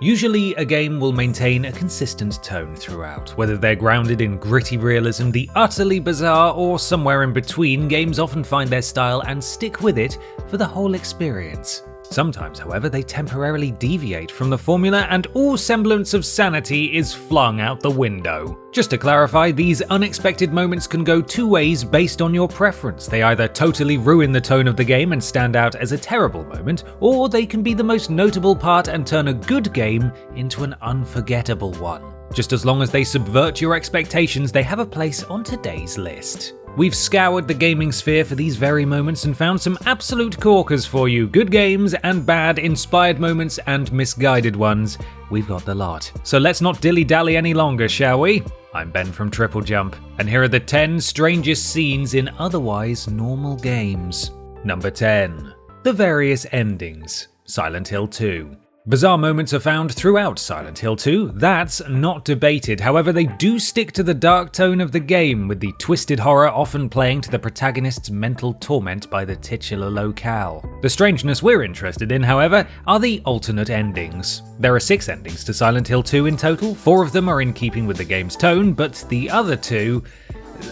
Usually, a game will maintain a consistent tone throughout. Whether they're grounded in gritty realism, the utterly bizarre, or somewhere in between, games often find their style and stick with it for the whole experience. Sometimes, however, they temporarily deviate from the formula and all semblance of sanity is flung out the window. Just to clarify, these unexpected moments can go two ways based on your preference. They either totally ruin the tone of the game and stand out as a terrible moment, or they can be the most notable part and turn a good game into an unforgettable one. Just as long as they subvert your expectations, they have a place on today's list. We've scoured the gaming sphere for these very moments and found some absolute corkers for you. Good games and bad, inspired moments and misguided ones. We've got the lot. So let's not dilly-dally any longer, shall we? I'm Ben from TripleJump, and here are the 10 strangest scenes in otherwise normal games. Number 10. The various endings. Silent Hill 2. Bizarre moments are found throughout Silent Hill 2, that's not debated. However, they do stick to the dark tone of the game, with the twisted horror often playing to the protagonist's mental torment by the titular locale. The strangeness we're interested in, however, are the alternate endings. There are 6 endings to Silent Hill 2 in total. 4 of them are in keeping with the game's tone, but the other 2,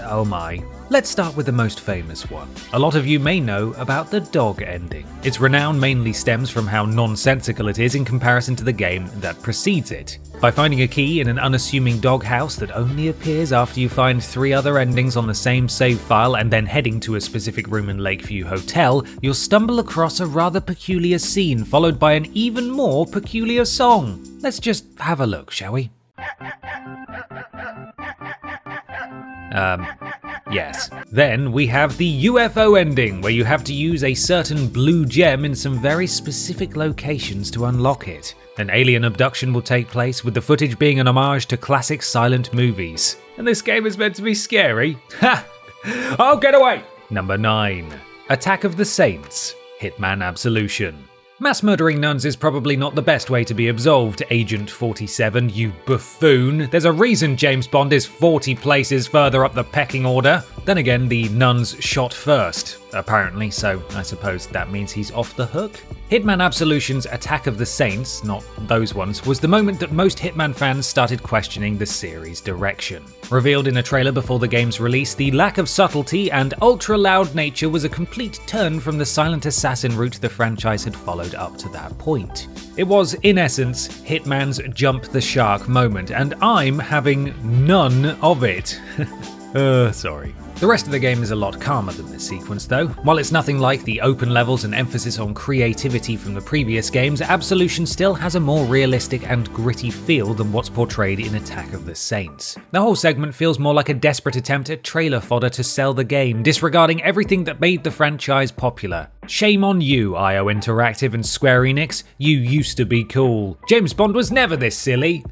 oh my. Let's start with the most famous one. A lot of you may know about the dog ending. Its renown mainly stems from how nonsensical it is in comparison to the game that precedes it. By finding a key in an unassuming dog house that only appears after you find 3 other endings on the same save file and then heading to a specific room in Lakeview Hotel, you'll stumble across a rather peculiar scene followed by an even more peculiar song. Let's just have a look, shall we? Yes. Then we have the UFO ending, where you have to use a certain blue gem in some very specific locations to unlock it. An alien abduction will take place, with the footage being an homage to classic silent movies. And this game is meant to be scary? Ha! Oh, get away! Number 9. Attack of the Saints. Hitman Absolution. Mass murdering nuns is probably not the best way to be absolved, Agent 47, you buffoon. There's a reason James Bond is 40 places further up the pecking order. Then again, the nuns shot first, apparently, so I suppose that means he's off the hook. Hitman Absolution's Attack of the Saints, not those ones, was the moment that most Hitman fans started questioning the series' direction. Revealed in a trailer before the game's release, the lack of subtlety and ultra-loud nature was a complete turn from the silent assassin route the franchise had followed up to that point. It was, in essence, Hitman's jump the shark moment, and I'm having none of it. Sorry. The rest of the game is a lot calmer than this sequence though. While it's nothing like the open levels and emphasis on creativity from the previous games, Absolution still has a more realistic and gritty feel than what's portrayed in Attack of the Saints. The whole segment feels more like a desperate attempt at trailer fodder to sell the game, disregarding everything that made the franchise popular. Shame on you, IO Interactive and Square Enix, you used to be cool. James Bond was never this silly.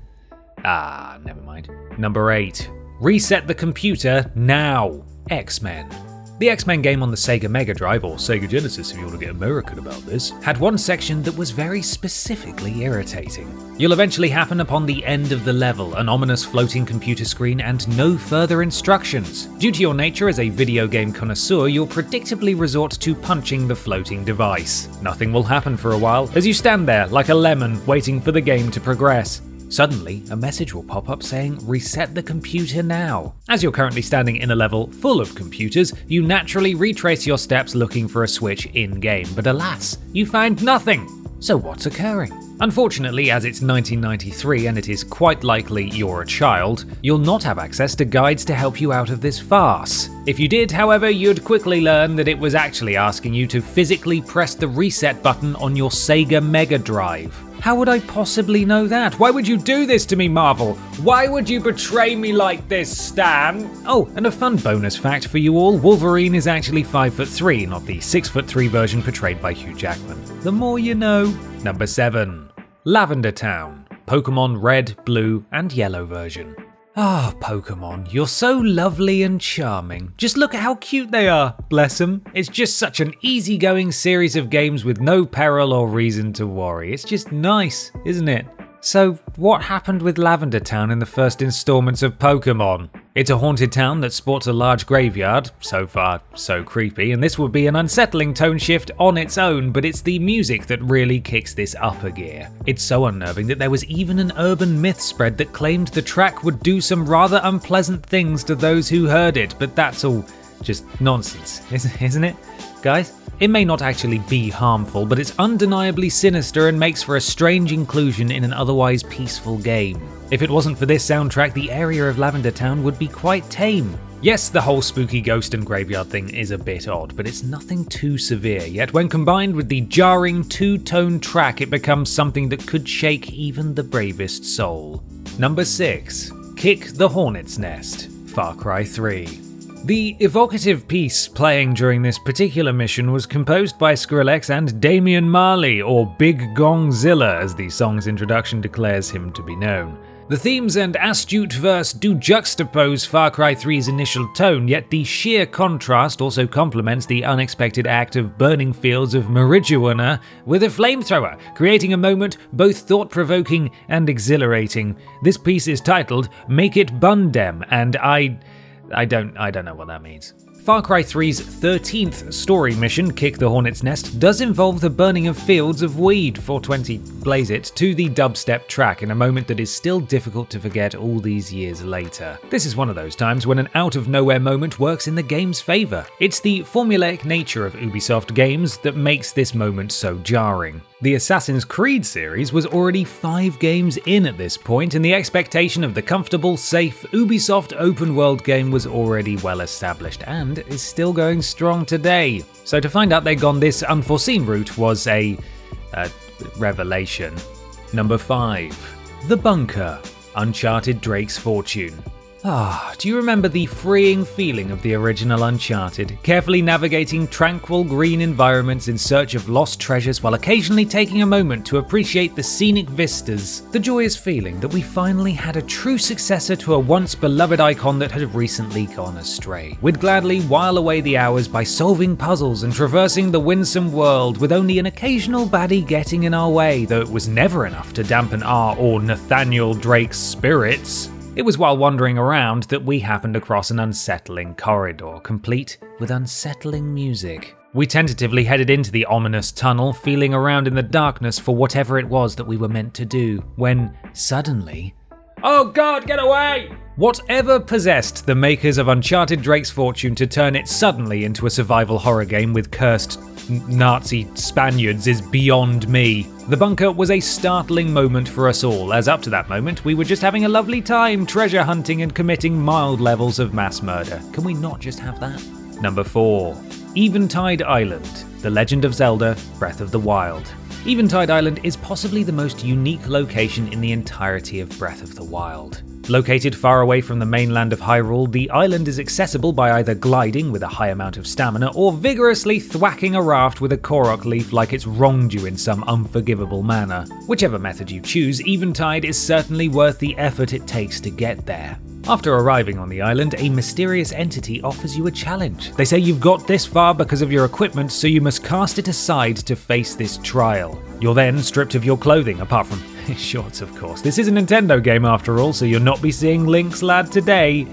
Never mind. Number 8. Reset the computer now. X-Men. The X-Men game on the Sega Mega Drive, or Sega Genesis if you want to get American about this, had one section that was very specifically irritating. You'll eventually happen upon the end of the level, an ominous floating computer screen and no further instructions. Due to your nature as a video game connoisseur, you'll predictably resort to punching the floating device. Nothing will happen for a while, as you stand there like a lemon waiting for the game to progress. Suddenly, a message will pop up saying, reset the computer now. As you're currently standing in a level full of computers, you naturally retrace your steps looking for a switch in-game, but alas, you find nothing. So what's occurring? Unfortunately, as it's 1993 and it is quite likely you're a child, you'll not have access to guides to help you out of this farce. If you did, however, you'd quickly learn that it was actually asking you to physically press the reset button on your Sega Mega Drive. How would I possibly know that? Why would you do this to me, Marvel? Why would you betray me like this, Stan? Oh, and a fun bonus fact for you all, Wolverine is actually 5'3", not the 6'3" version portrayed by Hugh Jackman. The more you know. Number 7. Lavender Town. Pokemon Red, Blue, and Yellow version. Pokemon, you're so lovely and charming. Just look at how cute they are, bless them. It's just such an easygoing series of games with no peril or reason to worry. It's just nice, isn't it? So, what happened with Lavender Town in the first installments of Pokemon? It's a haunted town that sports a large graveyard, so far so creepy, and this would be an unsettling tone shift on its own, but it's the music that really kicks this up a gear. It's so unnerving that there was even an urban myth spread that claimed the track would do some rather unpleasant things to those who heard it, but that's all just nonsense, isn't it, guys? It may not actually be harmful, but it's undeniably sinister and makes for a strange inclusion in an otherwise peaceful game. If it wasn't for this soundtrack, the area of Lavender Town would be quite tame. Yes, the whole spooky ghost and graveyard thing is a bit odd, but it's nothing too severe, yet when combined with the jarring two-tone track, it becomes something that could shake even the bravest soul. Number 6. Kick the Hornet's Nest, Far Cry 3. The evocative piece playing during this particular mission was composed by Skrillex and Damian Marley, or Big Gongzilla as the song's introduction declares him to be known. The themes and astute verse do juxtapose Far Cry 3's initial tone, yet the sheer contrast also complements the unexpected act of burning fields of marijuana with a flamethrower, creating a moment both thought-provoking and exhilarating. This piece is titled Make It Bundem, and I don't know what that means. Far Cry 3's 13th story mission, Kick the Hornet's Nest, does involve the burning of fields of weed, 420 blaze it, to the dubstep track in a moment that is still difficult to forget all these years later. This is one of those times when an out-of-nowhere moment works in the game's favour. It's the formulaic nature of Ubisoft games that makes this moment so jarring. The Assassin's Creed series was already 5 games in at this point, and the expectation of the comfortable, safe Ubisoft open-world game was already well established, and is still going strong today. So to find out they'd gone this unforeseen route was a revelation. Number 5. The Bunker, Uncharted Drake's Fortune. Do you remember the freeing feeling of the original Uncharted, carefully navigating tranquil green environments in search of lost treasures while occasionally taking a moment to appreciate the scenic vistas? The joyous feeling that we finally had a true successor to a once beloved icon that had recently gone astray. We'd gladly while away the hours by solving puzzles and traversing the winsome world with only an occasional baddie getting in our way, though it was never enough to dampen our or Nathaniel Drake's spirits. It was while wandering around that we happened across an unsettling corridor, complete with unsettling music. We tentatively headed into the ominous tunnel, feeling around in the darkness for whatever it was that we were meant to do, when suddenly... Oh God, get away! Whatever possessed the makers of Uncharted Drake's Fortune to turn it suddenly into a survival horror game with cursed Nazi Spaniards is beyond me. The Bunker was a startling moment for us all, as up to that moment we were just having a lovely time treasure hunting and committing mild levels of mass murder. Can we not just have that? Number 4. Eventide Island, The Legend of Zelda, Breath of the Wild. Eventide Island is possibly the most unique location in the entirety of Breath of the Wild. Located far away from the mainland of Hyrule, the island is accessible by either gliding with a high amount of stamina or vigorously thwacking a raft with a Korok leaf like it's wronged you in some unforgivable manner. Whichever method you choose, Eventide is certainly worth the effort it takes to get there. After arriving on the island, a mysterious entity offers you a challenge. They say you've got this far because of your equipment, so you must cast it aside to face this trial. You're then stripped of your clothing, apart from shorts, of course. This is a Nintendo game after all, so you'll not be seeing Link's lad today.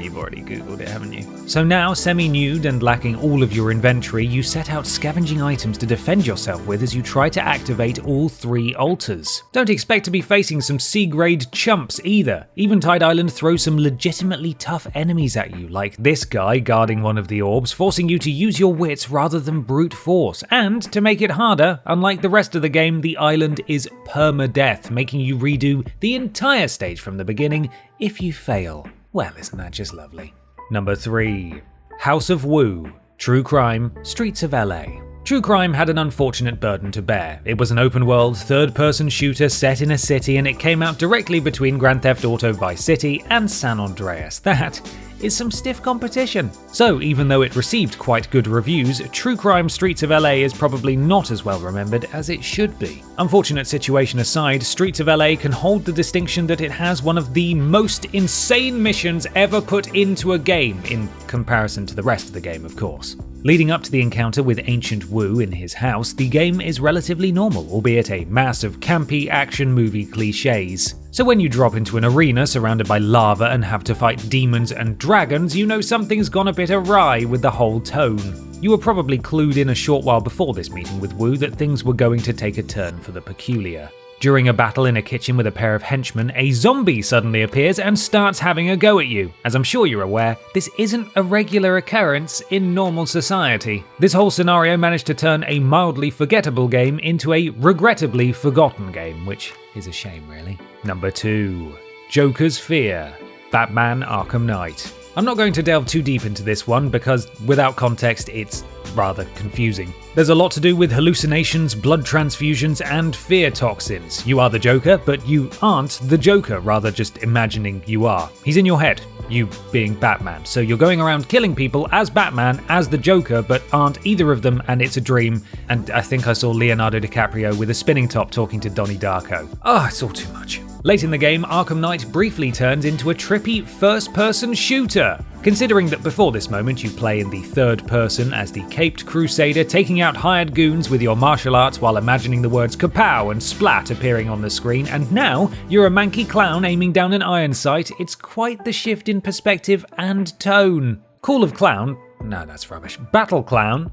You've already googled it, haven't you? So now, semi-nude and lacking all of your inventory, you set out scavenging items to defend yourself with as you try to activate all 3 altars. Don't expect to be facing some C-grade chumps either. Eventide Island throws some legitimately tough enemies at you, like this guy guarding one of the orbs, forcing you to use your wits rather than brute force. And to make it harder, unlike the rest of the game, the island is permadeath, making you redo the entire stage from the beginning if you fail. Well, isn't that just lovely? Number 3. House of Wu, True Crime, Streets of LA. True Crime had an unfortunate burden to bear. It was an open-world, third-person shooter set in a city, and it came out directly between Grand Theft Auto Vice City and San Andreas. That is some stiff competition. So even though it received quite good reviews, True Crime Streets of LA is probably not as well remembered as it should be. Unfortunate situation aside, Streets of LA can hold the distinction that it has one of the most insane missions ever put into a game, in comparison to the rest of the game, of course. Leading up to the encounter with Ancient Wu in his house, the game is relatively normal, albeit a mass of campy action movie cliches. So when you drop into an arena surrounded by lava and have to fight demons and dragons, you know something's gone a bit awry with the whole tone. You were probably clued in a short while before this meeting with Wu that things were going to take a turn for the peculiar. During a battle in a kitchen with a pair of henchmen, a zombie suddenly appears and starts having a go at you. As I'm sure you're aware, this isn't a regular occurrence in normal society. This whole scenario managed to turn a mildly forgettable game into a regrettably forgotten game, which is a shame really. Number 2. Joker's Fear. Batman Arkham Knight. I'm not going to delve too deep into this one because without context it's rather confusing. There's a lot to do with hallucinations, blood transfusions, and fear toxins. You are the Joker, but you aren't the Joker, rather just imagining you are. He's in your head, you being Batman. So you're going around killing people as Batman, as the Joker, but aren't either of them, and it's a dream. And I think I saw Leonardo DiCaprio with a spinning top talking to Donnie Darko. It's all too much. Late in the game, Arkham Knight briefly turns into a trippy first-person shooter. Considering that before this moment you play in the third person as the caped crusader taking out hired goons with your martial arts while imagining the words kapow and splat appearing on the screen, and now you're a manky clown aiming down an iron sight, it's quite the shift in perspective and tone. Call of Clown? No, that's rubbish. Battle Clown?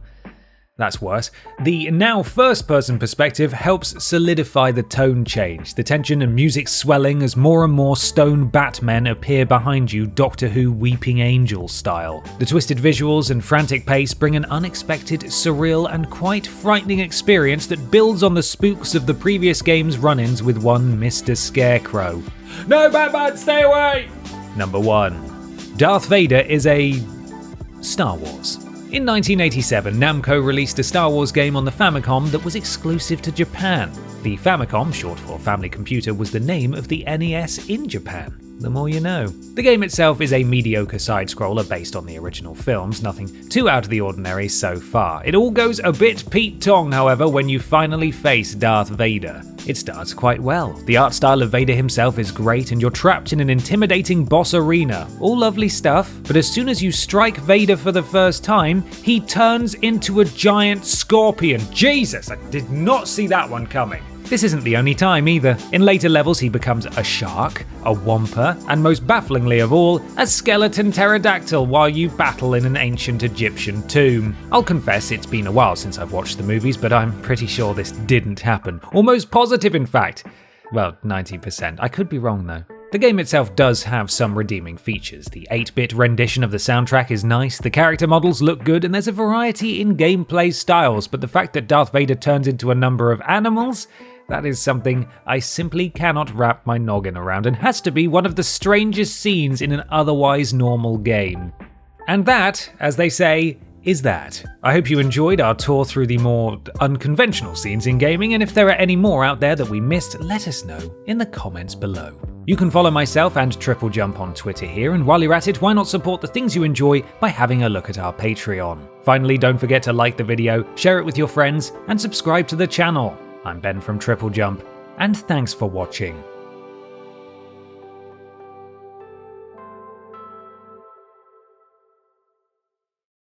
That's worse. The now first-person perspective helps solidify the tone change, the tension and music swelling as more and more stone Batmen appear behind you, Doctor Who Weeping Angel style. The twisted visuals and frantic pace bring an unexpected, surreal and quite frightening experience that builds on the spooks of the previous game's run-ins with one Mr. Scarecrow. No, Batman, stay away! Number 1. Darth Vader is a Star Wars. In 1987, Namco released a Star Wars game on the Famicom that was exclusive to Japan. The Famicom, short for Family Computer, was the name of the NES in Japan. The more you know. The game itself is a mediocre side-scroller based on the original films, nothing too out of the ordinary so far. It all goes a bit Pete Tong, however, when you finally face Darth Vader. It starts quite well. The art style of Vader himself is great and you're trapped in an intimidating boss arena. All lovely stuff, but as soon as you strike Vader for the first time, he turns into a giant scorpion. Jesus, I did not see that one coming. This isn't the only time either. In later levels he becomes a shark, a wampa, and most bafflingly of all, a skeleton pterodactyl while you battle in an ancient Egyptian tomb. I'll confess it's been a while since I've watched the movies, but I'm pretty sure this didn't happen. Almost positive in fact. Well, 90%. I could be wrong though. The game itself does have some redeeming features. The 8-bit rendition of the soundtrack is nice, the character models look good, and there's a variety in gameplay styles, but the fact that Darth Vader turns into a number of animals, that is something I simply cannot wrap my noggin around and has to be one of the strangest scenes in an otherwise normal game. And that, as they say, is that. I hope you enjoyed our tour through the more unconventional scenes in gaming, and if there are any more out there that we missed, let us know in the comments below. You can follow myself and TripleJump on Twitter here, and while you're at it, why not support the things you enjoy by having a look at our Patreon. Finally, don't forget to like the video, share it with your friends, and subscribe to the channel. I'm Ben from TripleJump, and thanks for watching.